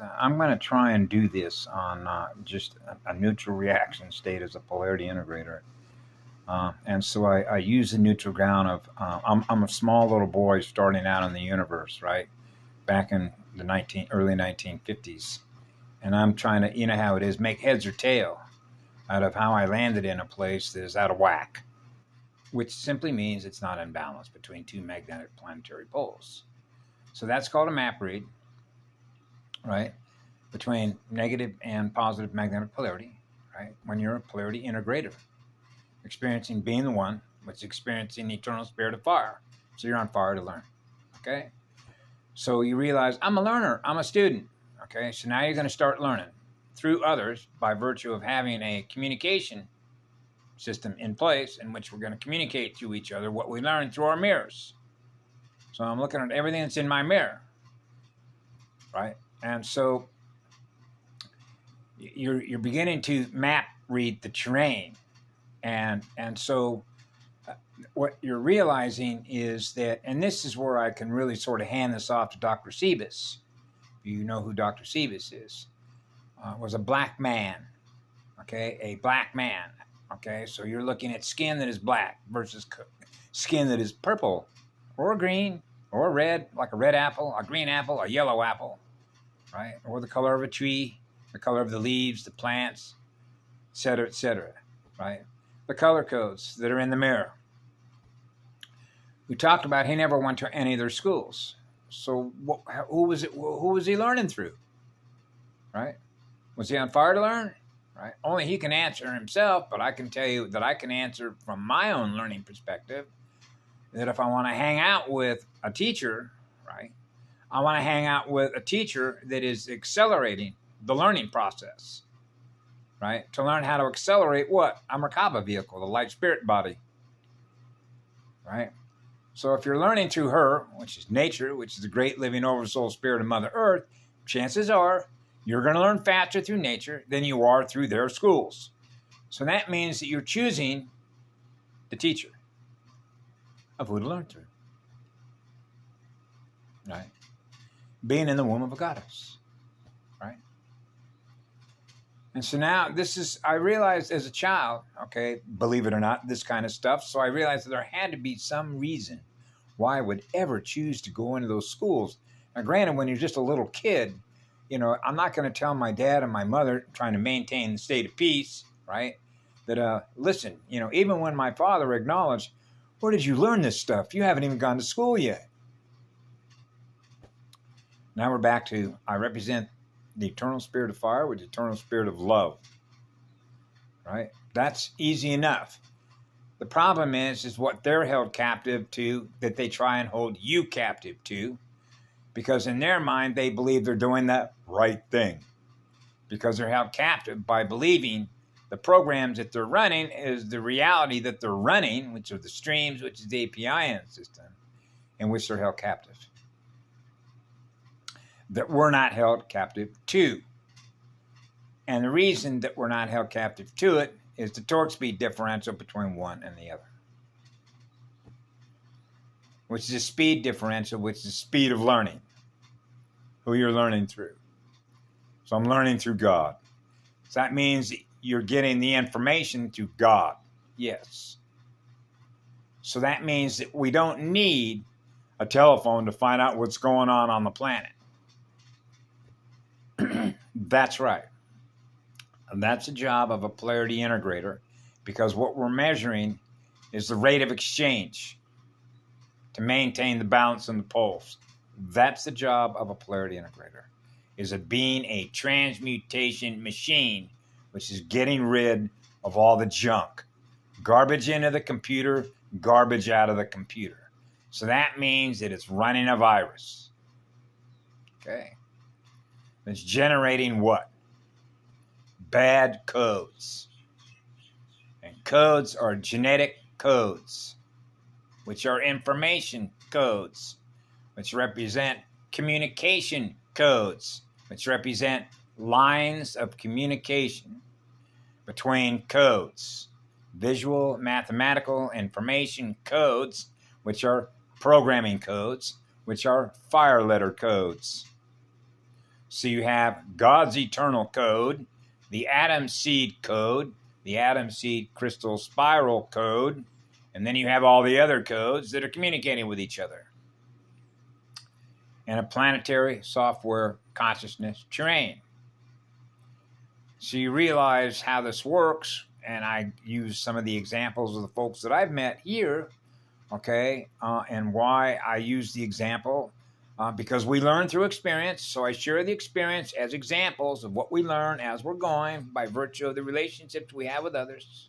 I'm going to try and do this on just a neutral reaction state as a polarity integrator. And so I use the neutral ground of I'm a small little boy starting out in the universe, right? Back in the early 1950s. And I'm trying to, you know how it is, make heads or tail out of how I landed in a place that is out of whack, which simply means it's not in balance between two magnetic planetary poles. So that's called a map read, right? Between negative and positive magnetic polarity, right? When you're a polarity integrator, experiencing being the one, which is experiencing the eternal spirit of fire. So you're on fire to learn, okay? So you realize, I'm a learner, I'm a student, okay? So now you're going to start learning through others by virtue of having a communication system in place in which we're going to communicate to each other what we learn through our mirrors. So I'm looking at everything that's in my mirror, right? And so you're beginning to map read the terrain, and so what you're realizing is that, and this is where I can really sort of hand this off to Dr. Sebas. You know who Dr. Sebas is. Was a black man, okay, a black man, okay. So you're looking at skin that is black versus skin that is purple, or green, or red, like a red apple, a green apple, a yellow apple, right, or the color of a tree, the color of the leaves, the plants, et cetera, right? The color codes that are in the mirror. We talked about he never went to any of their schools. So who was he learning through, right? Was he on fire to learn, right? Only he can answer himself, but I can tell you that I can answer from my own learning perspective that if I want to hang out with a teacher, right, I want to hang out with a teacher that is accelerating the learning process, right? To learn how to accelerate what? A Merkaba vehicle, the light spirit body, right? So if you're learning through her, which is nature, which is the great living oversoul spirit of Mother Earth, chances are you're going to learn faster through nature than you are through their schools. So that means that you're choosing the teacher of who to learn through, right? Being in the womb of a goddess, right? And so now I realized as a child, okay, believe it or not, this kind of stuff. So I realized that there had to be some reason why I would ever choose to go into those schools. Now, granted, when you're just a little kid, you know, I'm not going to tell my dad and my mother trying to maintain the state of peace, right? That, listen, you know, even when my father acknowledged, where did you learn this stuff? You haven't even gone to school yet. Now we're back to, I represent the eternal spirit of fire with the eternal spirit of love, right? That's easy enough. The problem is what they're held captive to, that they try and hold you captive to, because in their mind, they believe they're doing the right thing, because they're held captive by believing the programs that they're running is the reality that they're running, which are the streams, which is the APIN system, in which they're held captive. That we're not held captive to. And the reason that we're not held captive to it is the torque speed differential between one and the other, which is a speed differential, which is the speed of learning, who you're learning through. So I'm learning through God. So that means you're getting the information through God. Yes. So that means that we don't need a telephone to find out what's going on the planet. That's right. And that's the job of a polarity integrator, because what we're measuring is the rate of exchange to maintain the balance in the poles. That's the job of a polarity integrator, is it being a transmutation machine, which is getting rid of all the junk. Garbage into the computer, garbage out of the computer. So that means that it's running a virus. Okay. It's generating what? Bad codes. And codes are genetic codes, which are information codes, which represent communication codes, which represent lines of communication between codes. Visual, mathematical, information codes, which are programming codes, which are fire letter codes. So you have God's eternal code, the atom seed code, the atom seed crystal spiral code, and then you have all the other codes that are communicating with each other. And a planetary software consciousness terrain. So you realize how this works, and I use some of the examples of the folks that I've met here, okay, and why I use the example, because we learn through experience. So I share the experience as examples of what we learn as we're going by virtue of the relationships we have with others.